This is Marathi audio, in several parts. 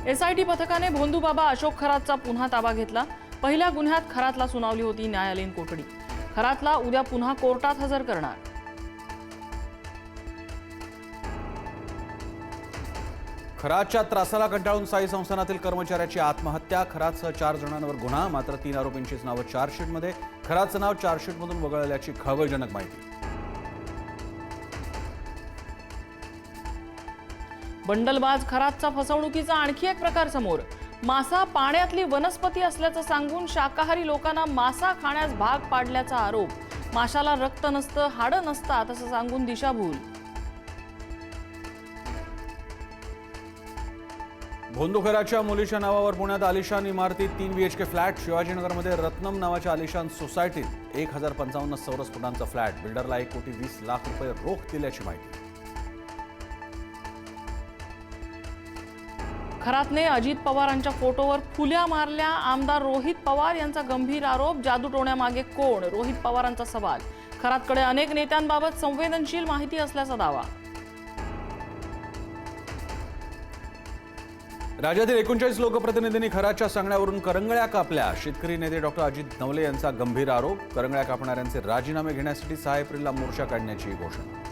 एसआयटी पथकाने भोंदूबाबा अशोक खरातचा पुन्हा ताबा घेतला। पहिल्या गुन्ह्यात खरातला सुनावली होती न्यायालयीन कोठडी। खरातला उद्या पुन्हा कोर्टात हजर करणार। खरातच्या त्रासाला कंटाळून साई संस्थानातील कर्मचाऱ्याची आत्महत्या। खरातसह 4 जणांवर गुन्हा, मात्र 3 आरोपींचीच नावं चार्जशीटमध्ये। खरातचं नाव चार्जशीटमधून वगळल्याची खळबळजनक माहिती। बंडलबाज खरातचा फसवणुकीचा आणखी एक प्रकार समोर। मासा पाण्यातली वनस्पती असल्याचं सांगून शाकाहारी लोकांना मासा खाण्यास भाग पाडल्याचा आरोप। माशाला रक्त नसतं, हाडं नसतात असं सांगून दिशाभूल। भोंदूखराच्या मुलीच्या नावावर पुण्यात आलिशान इमारतीत 3 BHK फ्लॅट। शिवाजीनगरमध्ये रत्नम नावाच्या आलिशान सोसायटीत 1055 चौरस फुटांचा फ्लॅट। बिल्डरला 1,20,00,000 रुपये रोख दिल्याची माहिती। खरातने अजित पवारांच्या फोटोवर फुल्या मारल्या। आमदार रोहित पवार यांचा गंभीर आरोप। जादूटोण्यामागे कोण? रोहित पवारांचा सवाल। खरातकडे अनेक नेत्यांबाबत संवेदनशील माहिती असल्याचा दावा। राज्यातील 39 लोकप्रतिनिधींनी खरातच्या सांगण्यावरून करंगळ्या कापल्या। शेतकरी नेते डॉक्टर अजित नवले यांचा गंभीर आरोप। करंगळ्या कापणाऱ्यांचे राजीनामे घेण्यासाठी 6 एप्रिलला मोर्चा काढण्याची घोषणा।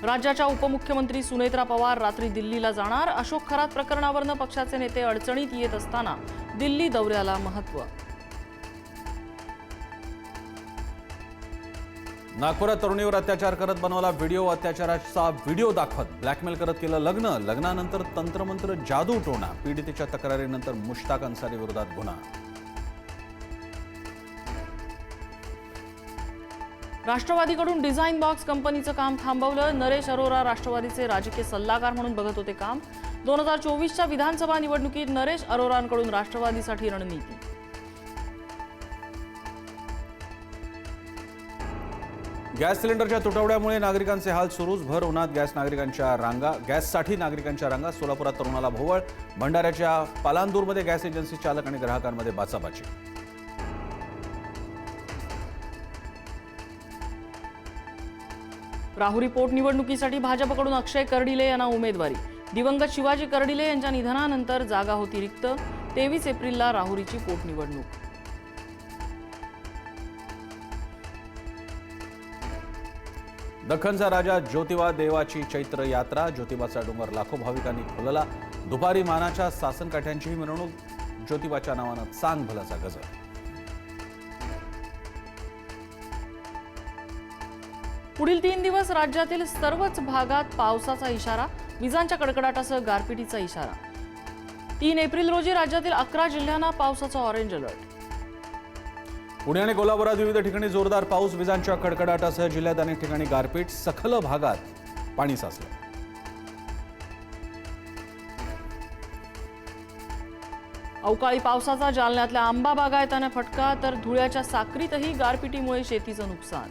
राज्याच्या उपमुख्यमंत्री सुनेत्रा पवार रात्री दिल्लीला जाणार। अशोक खरात प्रकरणावरून पक्षाचे नेते अडचणीत येत असताना दिल्ली दौऱ्याला महत्त्व। नागपुरात तरुणीवर अत्याचार करत बनवला व्हिडिओ। अत्याचाराचा व्हिडिओ दाखवत ब्लॅकमेल करत केलं लग्न। लग्नानंतर तंत्रमंत्र जादू टोणा। पीडितेच्या तक्रारीनंतर मुश्ताक अन्सारी विरोधात गुन्हा। राष्ट्रवादीकडून डिझाइन बॉक्स कंपनीचं काम थांबवलं। नरेश अरोरा राष्ट्रवादीचे राजकीय सल्लागार म्हणून बघत होते काम। 2024च्या विधानसभा निवडणुकीत नरेश अरोरांकडून राष्ट्रवादीसाठी रणनीती। गॅस सिलेंडरच्या तुटवड्यामुळे नागरिकांचे हाल सुरूच। भर उन्हात गॅससाठी नागरिकांच्या रांगा। सोलापुरात तरुणाला भोवळ। भंडाऱ्याच्या पालांदूरमध्ये गॅस एजन्सी चालक आणि ग्राहकांमध्ये बाचाबाची। राहुरी पोटनिवडणुकीसाठी भाजपकडून अक्षय कर्डिले यांना उमेदवारी। दिवंगत शिवाजी कर्डिले यांच्या निधनानंतर जागा होती रिक्त। 23 एप्रिलला राहुरीची पोटनिवडणूक। दख्खनचा राजा ज्योतिबा देवाची चैत्र यात्रा। ज्योतिबाचा डोंगर लाखो भाविकांनी फुलला। दुपारी मानाच्या सासनकाठ्यांचीही मिरवणूक। ज्योतिबाच्या नावानं चांग भलाचा गजर। पुढील 3 दिवस राज्यातील सर्वच भागात पावसाचा इशारा। विजांच्या कडकडाटासह गारपिटीचा इशारा। 3 एप्रिल रोजी राज्यातील 11 जिल्ह्यांना पावसाचा ऑरेंज अलर्ट। पुणे आणि कोल्हापुरात विविध ठिकाणी जोरदार पाऊस। विजांच्या कडकडाटासह जिल्ह्यात अनेक ठिकाणी गारपीट। सखल भागात पाणी साचलं। अवकाळी पावसाचा जालन्यातल्या आंबा बागायतांना फटका, तर धुळ्याच्या साक्रीतही गारपिटीमुळे शेतीचं नुकसान।